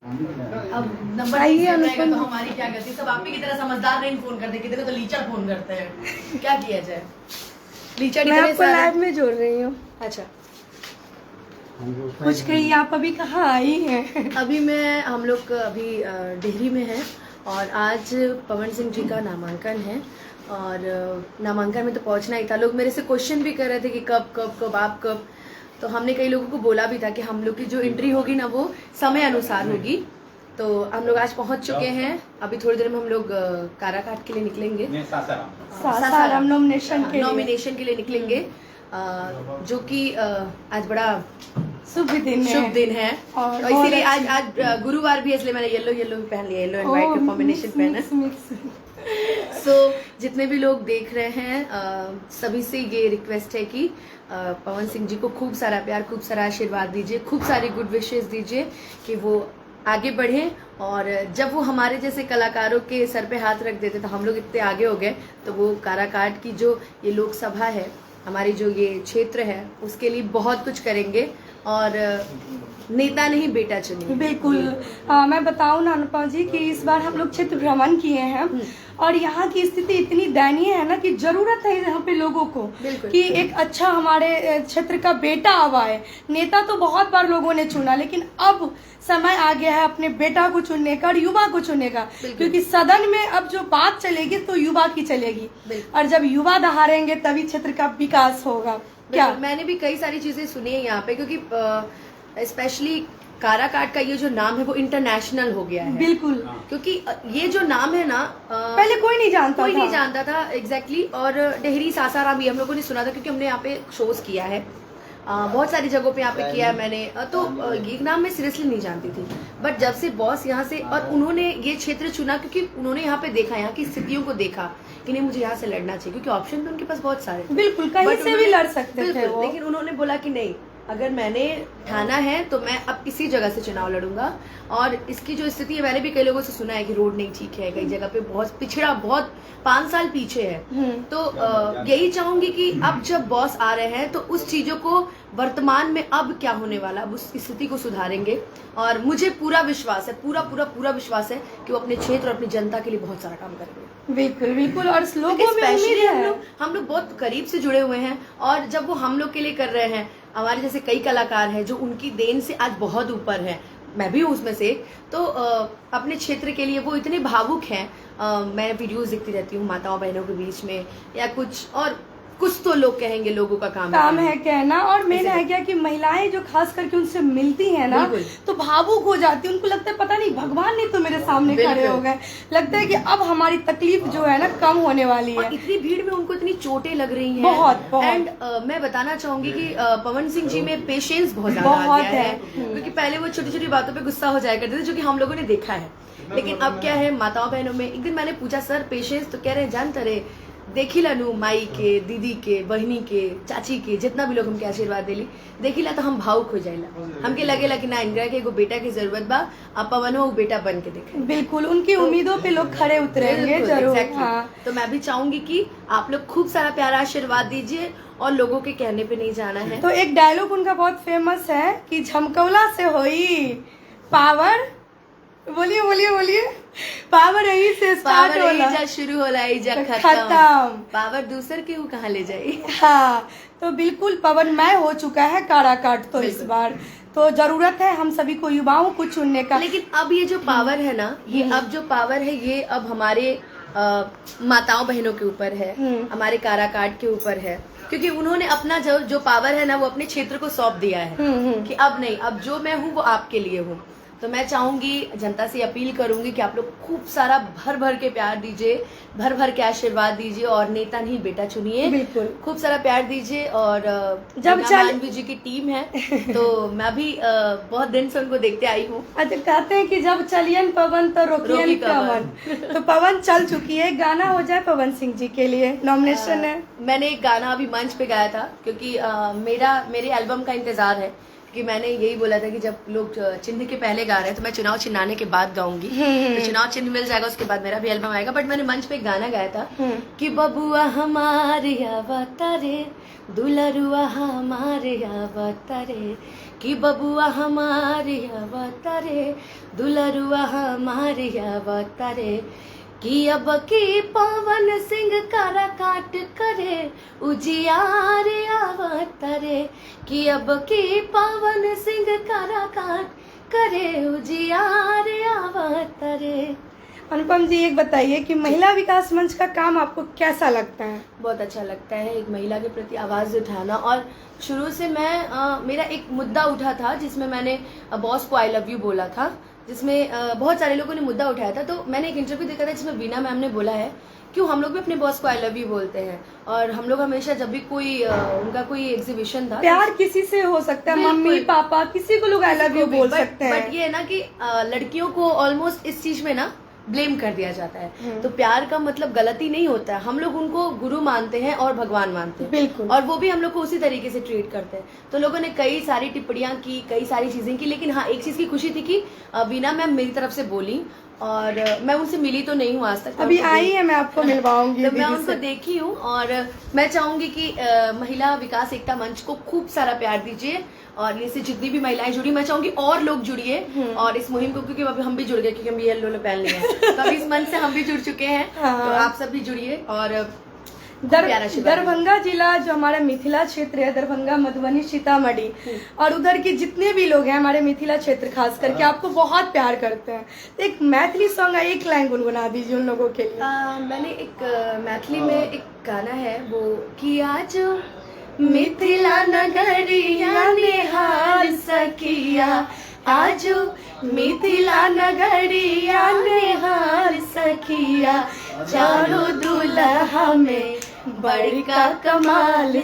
अब नंबर रहेगा तो हमारी क्या गलती। सब आप ही की तरह समझदार नहीं फोन करते, कितने तो लीचर फोन करते हैं। क्या किया जाए, लीचर मैं आपको लाइव में जोड़ रही हूँ। अच्छा, कुछ कहिए, आप अभी कहाँ आई हैं? अभी हम लोग अभी डेहरी में हैं और आज पवन सिंह जी का नामांकन है। और नामांकन में तो पहुंचना ही था। लोग मेरे से क्वेश्चन भी कर रहे थे कि कब कब कब आप कब। तो हमने कई लोगों को बोला भी था कि हम लोग की जो एंट्री होगी ना वो समय अनुसार होगी। तो हम लोग आज पहुंच चुके हैं। अभी थोड़ी देर में हम लोग काराकाट के लिए निकलेंगे, सासाराम नॉमिनेशन के लिए निकलेंगे, जो कि आज बड़ा शुभ दिन है। और इसीलिए आज गुरुवार भी है, इसलिए मैंने येलो भी पहन लिया, येलो एंड व्हाइट का कॉम्बिनेशन पहना। सो जितने भी लोग देख रहे हैं सभी से ये रिक्वेस्ट है कि पवन सिंह जी को खूब सारा प्यार, खूब सारा आशीर्वाद दीजिए, खूब सारी गुड विशेस दीजिए कि वो आगे बढ़े। और जब वो हमारे जैसे कलाकारों के सर पे हाथ रख देते तो हम लोग इतने आगे हो गए। तो वो काराकाट की जो ये लोकसभा है, हमारी जो ये क्षेत्र है, उसके लिए बहुत कुछ करेंगे और नेता नहीं बेटा चुनिए। बिल्कुल। मैं बताऊं ना अनुपम जी कि इस बार हम लोग क्षेत्र भ्रमण किए हैं और यहाँ की स्थिति इतनी दयनीय है ना कि जरूरत है यहाँ पे लोगों को कि एक अच्छा हमारे क्षेत्र का बेटा अब आए। नेता तो बहुत बार लोगों ने चुना, लेकिन अब समय आ गया है अपने बेटा को चुनने का और युवा को चुनने का, क्योंकि सदन में अब जो बात चलेगी तो युवा की चलेगी और जब युवा दहाड़ेंगे तभी क्षेत्र का विकास होगा। क्या मैंने भी कई सारी चीजें सुनी है यहाँ पे, क्योंकि स्पेशली काराकाट का ये जो नाम है वो इंटरनेशनल हो गया है। बिल्कुल, क्योंकि ये जो नाम है ना पहले कोई नहीं जानता था एग्जैक्टली। और डेहरी सासाराम भी हम लोगों ने सुना था, क्योंकि हमने यहाँ पे शोज किया है, बहुत सारी जगहों पे यहाँ पे किया है मैंने। तो ये नाम मैं सीरियसली नहीं जानती थी, बट जब से बॉस यहाँ से और उन्होंने ये क्षेत्र चुना, क्योंकि उन्होंने यहाँ पे देखा, यहाँ की स्थितियों को देखा कि नहीं मुझे यहाँ से लड़ना चाहिए, क्योंकि ऑप्शन तो उनके पास बहुत सारे थे। बिल्कुल, कहीं से भी लड़ सकते थे वो। लेकिन उन्होंने बोला कि नहीं, अगर मैंने ठाना है तो मैं अब इसी जगह से चुनाव लड़ूंगा। और इसकी जो स्थिति है, मैंने भी कई लोगों से सुना है कि रोड नहीं ठीक है, कई जगह पे बहुत पिछड़ा, बहुत 5 साल पीछे है। तो यही चाहूंगी कि अब जब बॉस आ रहे हैं तो उस चीजों को वर्तमान में अब क्या होने वाला, अब उस स्थिति को सुधारेंगे। और मुझे पूरा विश्वास है, पूरा विश्वास है कि वो अपने क्षेत्र और अपनी जनता के लिए बहुत सारा काम करेंगे। बिल्कुल बिल्कुल। और लोगों में उम्मीद है, हम लोग बहुत करीब से जुड़े हुए हैं और जब वो हम लोग के लिए कर रहे हैं, हमारे जैसे कई कलाकार हैं जो उनकी देन से आज बहुत ऊपर है, मैं भी हूँ उसमें से। तो अपने क्षेत्र के लिए वो इतने भावुक हैं। मैं वीडियोस देखती रहती हूँ माताओं बहनों के बीच में या कुछ तो लोग कहेंगे लोगों का काम है कहना। और मेन है क्या कि महिलाएं जो खास करके उनसे मिलती हैं ना तो भावुक हो जाती है, उनको लगता है पता नहीं भगवान ने तो मेरे सामने खड़े हो गए, लगता है कि अब हमारी तकलीफ जो है ना कम होने वाली है। इतनी भीड़ में उनको इतनी चोटें लग रही हैं बहुत। एंड मैं बताना चाहूंगी कि पवन सिंह जी में पेशेंस बहुत ज्यादा है, क्योंकि पहले वो छोटी छोटी बातों पे गुस्सा हो जाया करते थे, जो कि हम लोगों ने देखा है। लेकिन अब क्या है, माताओं बहनों में, एक दिन मैंने पूछा सर पेशेंस, तो कह रहे हैं जानते रहे देखी लानू माई के, दीदी के, बहनी के, चाची के, जितना भी लोग हमके आशीर्वाद देली देखिला तो हम भावुक हो जाइला। हमके लगेला कि ना इनका के एगो बेटा की जरूरत बा, आप पवन वो बेटा बन के देखे। बिल्कुल, उनकी उम्मीदों पे लोग खड़े उतरेंगे जरूर। हाँ। तो मैं भी चाहूंगी कि आप लोग खूब सारा प्यारा आशीर्वाद दीजिए और लोगों के कहने पे नहीं जाना है। तो एक डायलॉग उनका बहुत फेमस है कि झमकौला से होई पावर, बोलिए बोलिए बोलिए। पावर यही से स्टार्ट होला, शुरू होला इजा खत्म। पावर दूसर के वो कहाँ ले जाए। हाँ, तो बिल्कुल पवनमय हो चुका है काराकाट तो इस बार। तो जरूरत है हम सभी को, युवाओं को चुनने का। लेकिन अब ये जो पावर है ना, ये अब जो पावर है ये अब हमारे माताओं बहनों के ऊपर है, हमारे काराकाट के ऊपर है, क्योंकि उन्होंने अपना जो पावर है ना वो अपने क्षेत्र को सौंप दिया है कि अब नहीं, अब जो मैं हूँ वो आपके लिए हूँ। तो मैं चाहूंगी, जनता से अपील करूंगी कि आप लोग खूब सारा भर भर के प्यार दीजिए, भर भर के आशीर्वाद दीजिए और नेता नहीं बेटा चुनिए। बिल्कुल, खूब सारा प्यार दीजिए। और जब मानवी जी की टीम है तो मैं भी बहुत दिन से उनको देखते आई हूँ। अच्छा, कहते हैं कि जब चलियन पवन तो रोकियन पवन। तो पवन चल चुकी है, गाना हो जाए पवन सिंह जी के लिए, नॉमिनेशन है। मैंने एक गाना अभी मंच पे गाया था, क्योंकि मेरे एल्बम का इंतजार है कि मैंने यही बोला था कि जब लोग चिन्ह के पहले गा रहे हैं तो मैं चुनाव चिन्हाने के बाद गाऊंगी। तो चुनाव चिन्ह मिल जाएगा, उसके बाद मेरा भी एल्बम आएगा। बट मैंने मंच पे एक गाना गाया था कि बबुआ हमारे अवतारे, दुलरुआ हमारे अवतारे, कि बबुआ हमारे अवतारे, दुलरुआ हमारे अवतारे, कि अब की पवन सिंह कारा काट करे उजियार अवतारे, कि अब की पवन सिंह कारा काट करे उजियार अवतारे। अनुपम जी, एक बताइए कि महिला विकास मंच का काम आपको कैसा लगता है? बहुत अच्छा लगता है, एक महिला के प्रति आवाज उठाना। और शुरू से मैं मेरा एक मुद्दा उठा था जिसमें मैंने बॉस को आई लव यू बोला था, जिसमें बहुत सारे लोगों ने मुद्दा उठाया था। तो मैंने एक इंटरव्यू देखा था जिसमें वीना मैम ने बोला है क्यों हम लोग भी अपने बॉस को आई लव यू बोलते हैं। और हम लोग हमेशा जब भी कोई उनका कोई एग्जीबिशन था, प्यार किसी से हो सकता है, मम्मी पापा किसी को लोग आई लव यू बोल सकते हैं। बट ये है ना कि लड़कियों को ऑलमोस्ट इस चीज में ना ब्लेम कर दिया जाता है। तो प्यार का मतलब गलती नहीं होता है, हम लोग उनको गुरु मानते हैं और भगवान मानते हैं। बिल्कुल। और वो भी हम लोग को उसी तरीके से ट्रीट करते हैं। तो लोगों ने कई सारी टिप्पणियां की, कई सारी चीजें की, लेकिन हाँ एक चीज की खुशी थी कि वीना मैम मेरी तरफ से बोली और मैं उनसे मिली तो नहीं हूँ आज तक। अभी आई है, मैं आपको मिलवाऊंगी। तो मैं उनको देखी हूँ और मैं चाहूंगी कि महिला विकास एकता मंच को खूब सारा प्यार दीजिए और इससे जितनी भी महिलाएं जुड़ी, मैं चाहूंगी और लोग जुड़िए और इस मुहिम को, क्योंकि अभी हम भी जुड़ गए, क्योंकि हम ये येलो पहन लिए हैं तो अभी इस मंच से हम भी जुड़ चुके हैं। तो आप सब भी जुड़िए। और दरभंगा जिला जो हमारा मिथिला क्षेत्र है, दरभंगा, मधुबनी, सीतामढ़ी और उधर के जितने भी लोग हैं हमारे मिथिला क्षेत्र खास करके आपको बहुत प्यार करते हैं। एक मैथिली सॉन्ग एक लाइन गुनगुना दीजिए उन लोगों के लिए। मैंने एक मैथिली में एक गाना है वो कि आज मिथिला नगरिया निहाल सखिया, आज मिथिला नगरिया निहाल सखिया, चारों दुल्हा में बड़का कमाल